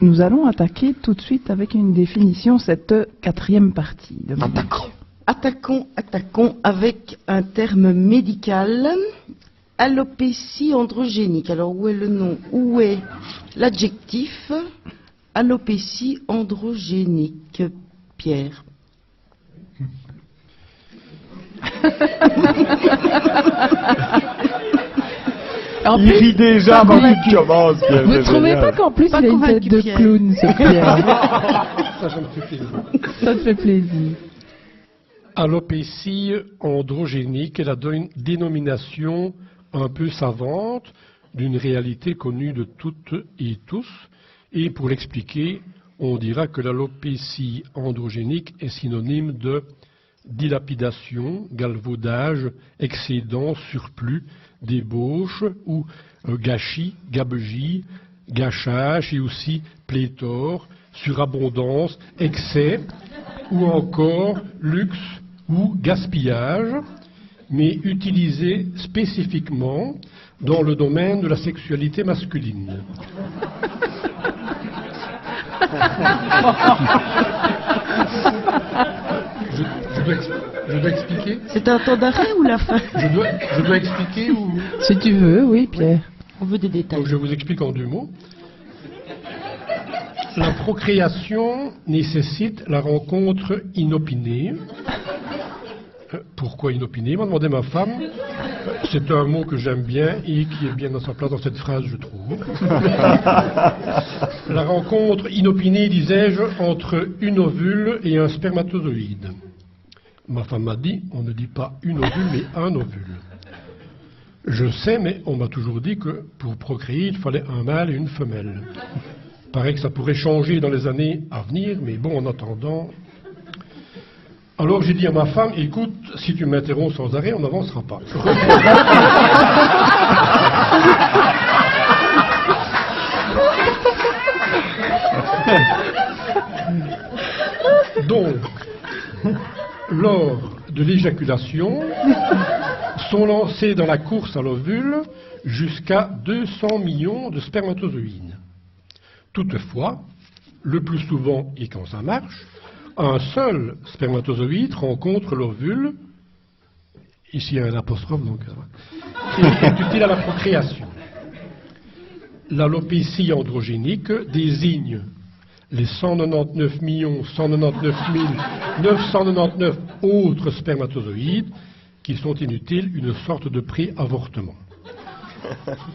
nous allons attaquer tout de suite avec une définition cette quatrième partie. Attaquons avec un terme médical, alopécie androgénique. Alors où est le nom? Où est l'adjectif? Alopécie androgénique. Pierre. Il rit déjà avant qu'il commence. Vous ne trouvez pas qu'en plus il a une tête de clown, ce Pierre? Ça me fait plaisir. Ça te fait plaisir. Alopécie androgénique est la dénomination un peu savante d'une réalité connue de toutes et tous. Et pour l'expliquer, on dira que l'alopécie androgénique est synonyme de dilapidation, galvaudage, excédent, surplus, débauche ou gâchis, gabegie, gâchage et aussi pléthore, surabondance, excès ou encore luxe ou gaspillage, mais utilisé spécifiquement dans le domaine de la sexualité masculine. Je dois expliquer? C'est un temps d'arrêt ou la fin? Je dois expliquer ou... Si tu veux, oui, Pierre. On veut des détails. Donc je vous explique en 2 mots. La procréation nécessite la rencontre inopinée. Pourquoi inopinée? M'a demandé ma femme. C'est un mot que j'aime bien et qui est bien dans sa place dans cette phrase, je trouve. La rencontre inopinée, disais-je, entre une ovule et un spermatozoïde. Ma femme m'a dit, on ne dit pas une ovule, mais un ovule. Je sais, mais on m'a toujours dit que pour procréer, il fallait un mâle et une femelle. Paraît que ça pourrait changer dans les années à venir, mais bon, en attendant... Alors j'ai dit à ma femme, écoute, si tu m'interromps sans arrêt, on n'avancera pas. Donc, lors de l'éjaculation, sont lancés dans la course à l'ovule jusqu'à 200 millions de spermatozoïdes. Toutefois, le plus souvent, et quand ça marche, un seul spermatozoïde rencontre l'ovule, ici il y a un apostrophe, donc et est utile à la procréation. L'alopécie androgénique désigne les 199 199 999 autres spermatozoïdes qui sont inutiles, une sorte de pré-avortement.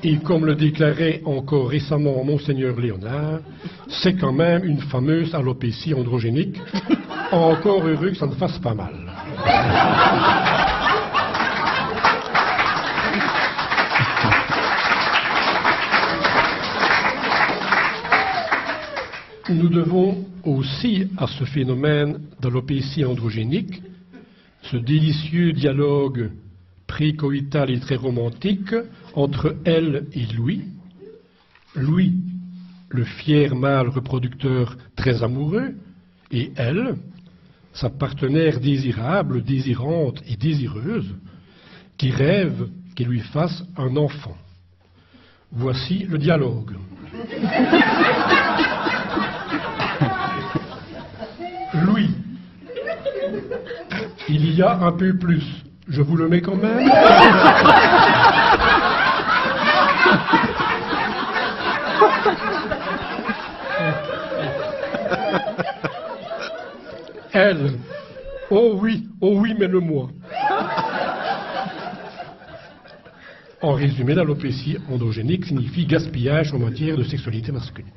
Et comme le déclarait encore récemment Monseigneur Léonard, c'est quand même une fameuse alopécie androgénique. Encore heureux que ça ne fasse pas mal. Nous devons aussi à ce phénomène d'alopécie androgénique ce délicieux dialogue précoïtal et très romantique entre elle et Louis. Louis, le fier mâle reproducteur très amoureux, et elle, sa partenaire désirable, désirante et désireuse, qui rêve qu'il lui fasse un enfant. Voici le dialogue. Louis, il y a un peu plus. Je vous le mets quand même. Elle, oh oui, mets-le-moi. En résumé, l'alopécie androgénique signifie gaspillage en matière de sexualité masculine.